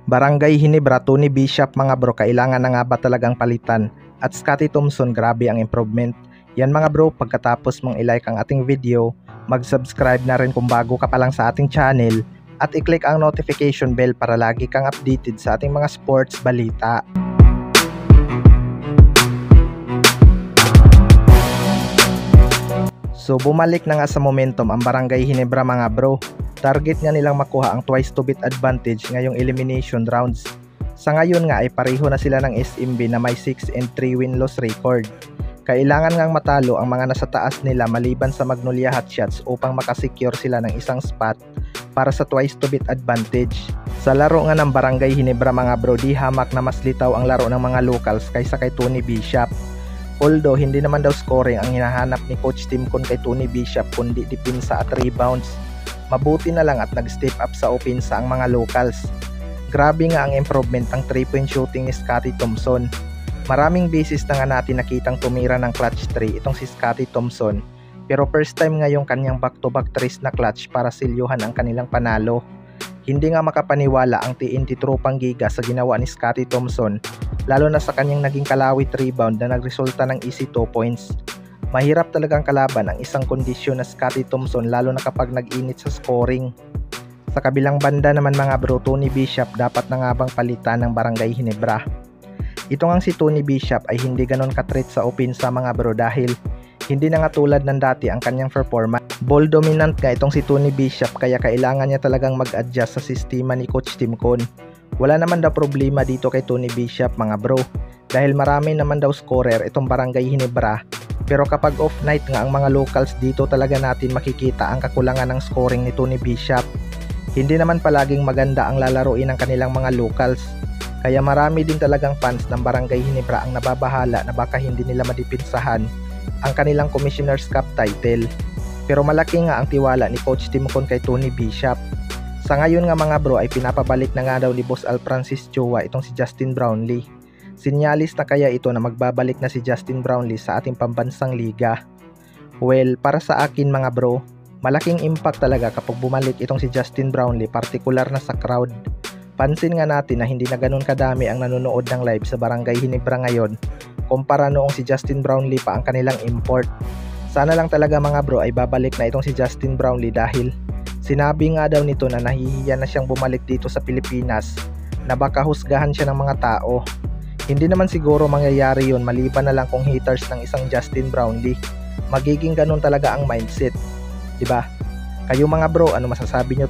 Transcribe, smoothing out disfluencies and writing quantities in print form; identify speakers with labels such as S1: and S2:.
S1: Barangay Ginebra, Tony Bishop mga bro, kailangan na nga ba talagang palitan? At Scottie Thompson, grabe ang improvement. Yan mga bro, pagkatapos mong i-like ang ating video, mag-subscribe na rin kung bago ka pa lang sa ating channel, at i-click ang notification bell para lagi kang updated sa ating mga sports balita. So bumalik na nga sa momentum ang Barangay Ginebra mga bro. Target nga nilang makuha ang twice to beat advantage ngayong elimination rounds. Sa ngayon nga ay pareho na sila ng SMB na may 6-3 win-loss record. Kailangan ngang matalo ang mga nasa taas nila maliban sa Magnolia Hotshots upang makasecure sila ng isang spot para sa twice to beat advantage. Sa laro nga ng Barangay Ginebra mga bro, di hamak na mas litaw ang laro ng mga locals kaysa kay Tony Bishop. Although hindi naman daw scoring ang hinahanap ni Coach Tim Con kay Tony Bishop kundi depensa at rebounds. Mabuti na lang at nag-step up sa opensa ang mga locals. Grabe nga ang improvement ng 3-point shooting ni Scottie Thompson. Maraming beses na nga natin nakitang tumira ng clutch 3 itong si Scottie Thompson. Pero first time nga yung kanyang back-to-back threes na clutch para silyuhan ang kanilang panalo. Hindi nga makapaniwala ang TNT tropang giga sa ginawa ni Scottie Thompson, lalo na sa kanyang naging kalawit rebound na nagresulta ng easy 2 points. Mahirap talagang kalaban ang isang kondisyon na Scottie Thompson lalo na kapag nag-init sa scoring. Sa kabilang banda naman mga bro, Tony Bishop dapat na nga bang palitan ng Barangay Ginebra? Ito ngang si Tony Bishop ay hindi ganon ka-threat sa opensa mga bro dahil hindi na nga tulad ng dati ang kanyang performance. Ball dominant nga itong si Tony Bishop kaya kailangan niya talagang mag-adjust sa sistema ni Coach Tim Con. Wala naman daw problema dito kay Tony Bishop mga bro dahil marami naman daw scorer itong Barangay Ginebra. Pero kapag off night nga ang mga locals, dito talaga natin makikita ang kakulangan ng scoring ni Tony Bishop. Hindi naman palaging maganda ang lalaroin ng kanilang mga locals. Kaya marami din talagang fans ng Barangay Ginebra ang nababahala na baka hindi nila madipinsahan ang kanilang Commissioner's Cup title. Pero malaki nga ang tiwala ni Coach Tim Con kay Tony Bishop. Sa ngayon nga mga bro ay pinapabalik na nga daw ni Boss Al Francis Chua itong si Justin Brownlee. Sinyalis na kaya ito na magbabalik na si Justin Brownlee sa ating pambansang liga? Well, para sa akin mga bro, malaking impact talaga kapag bumalik itong si Justin Brownlee, partikular na sa crowd. Pansin nga natin na hindi na ganun kadami ang nanonood ng live sa Barangay Ginebra ngayon kumpara noong si Justin Brownlee pa ang kanilang import. Sana lang talaga mga bro ay babalik na itong si Justin Brownlee dahil sinabi nga daw nito na nahihiya na siyang bumalik dito sa Pilipinas na baka husgahan siya ng mga tao. Hindi naman siguro mangyayari yun maliban na lang kung haters ng isang Justin Brownlee. Magiging ganun talaga ang mindset, 'di ba? Kayo mga bro, ano masasabi nyo